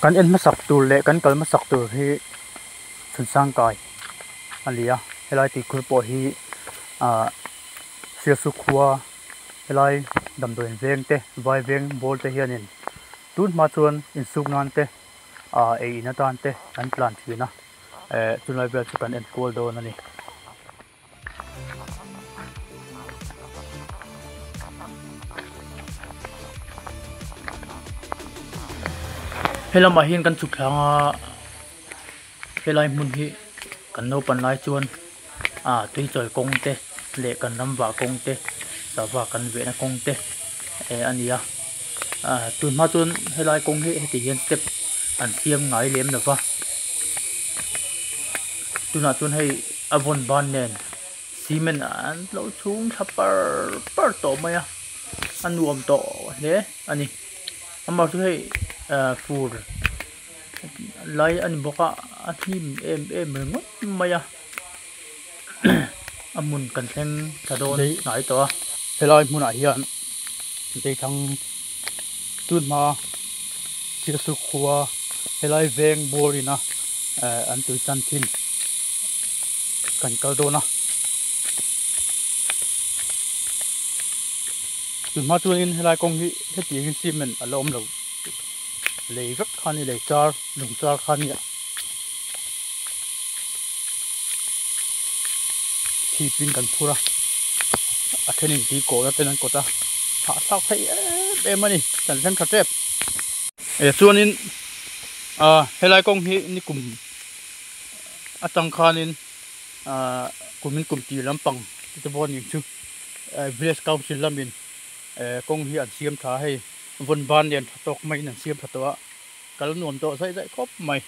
kan en ma sak tur le kan kal ma sak tur hi chun sang kai alia helai ti khur po hi sia su khuwa helai dam doin veng te vai veng bol te hianin tun ma chuan in suk nan te e ina tan te an plan thina chunai vel chu kan en kol do na ni helam a hin kan chu thlanga helai mun hi kan no pan lai chuan tui choi kong te le kan lam wa kong te sawa kan ve na kong te ania tun ma chuan helai kong hi ti hian step an thiam ngai lem na wa tuna chuan hei avon ban nen cement an lo chung thapar par to maya anuam to le ani amar chu hei fur lai an boka athim em ngot maya amun kan thleng thadon ngai to helai mun a hian dei thang tun ma chi su khuwa helai veng borina an tui chan thin kan kal do na tun ma chuan in helai kong hi heti hin cement alom lo lei vek khani lei char lung char khani thi pin kan phura athenin ti ko na tenan kota ha sak thai em ani kan thleng tha trep chuan in helai kong hi ni kum atang khanin kumin kum ti lampang ti bon ning chu village council lamin kong hi an siam tha hei von ban len tok mai nan siam thatwa kal nuam to sai sai khop mai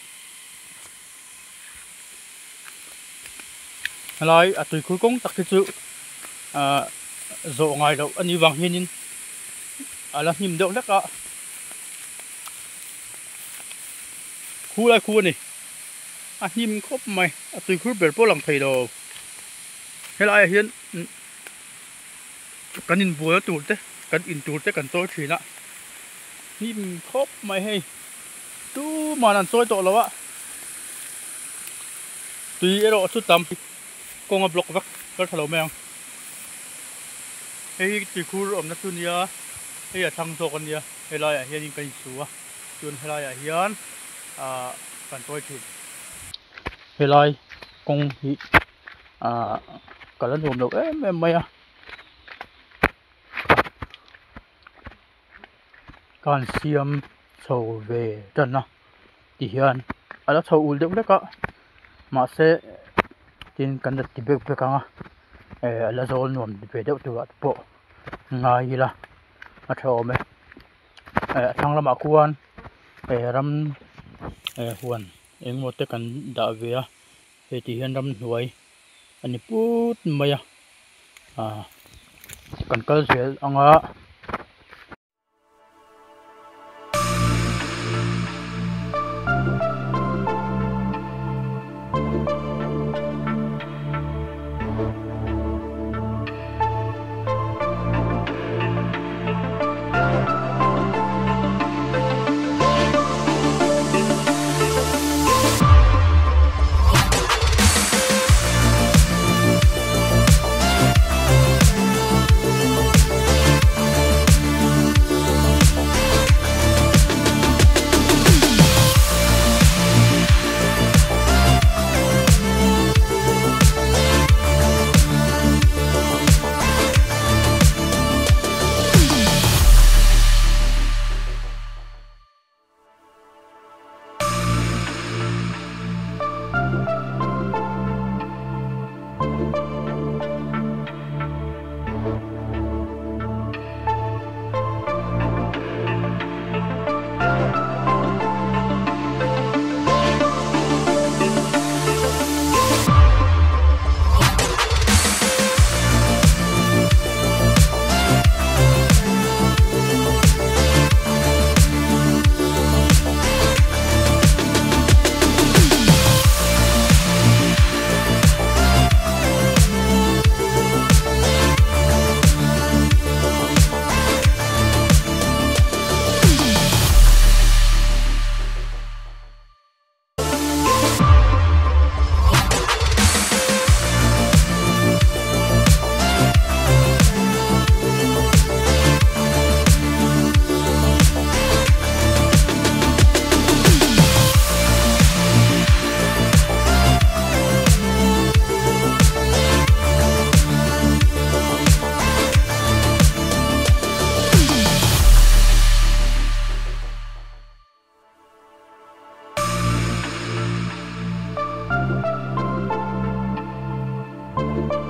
halai atui khu kong tak chu zo ngai lo ani wang hinin ala him deuh leka khu lai khu ni him khop mai atui khu ber po lang thei lo helai hian kanin bua tur te kan in tur te kan toy thina him khop mai hei tu manan toy to lawa tui ero chu tam konga block vak kal thalo meng hei ti khur om na tunia hei a thang zo kan nia helai a hian in kan suwa chun helai a hian kan toy thi helai kong hi kalan hom lo em mai kan siam chho ve tan na ti hian ala chho ul deuh leka ma se tin kan ti bek bekanga ala zol nuam ve deuh tu at po ngai la a thome thang lama kuan ram huan engmo te kan da ve a he ti hian ram hnuai ani put maya kan kal zel anga Bye.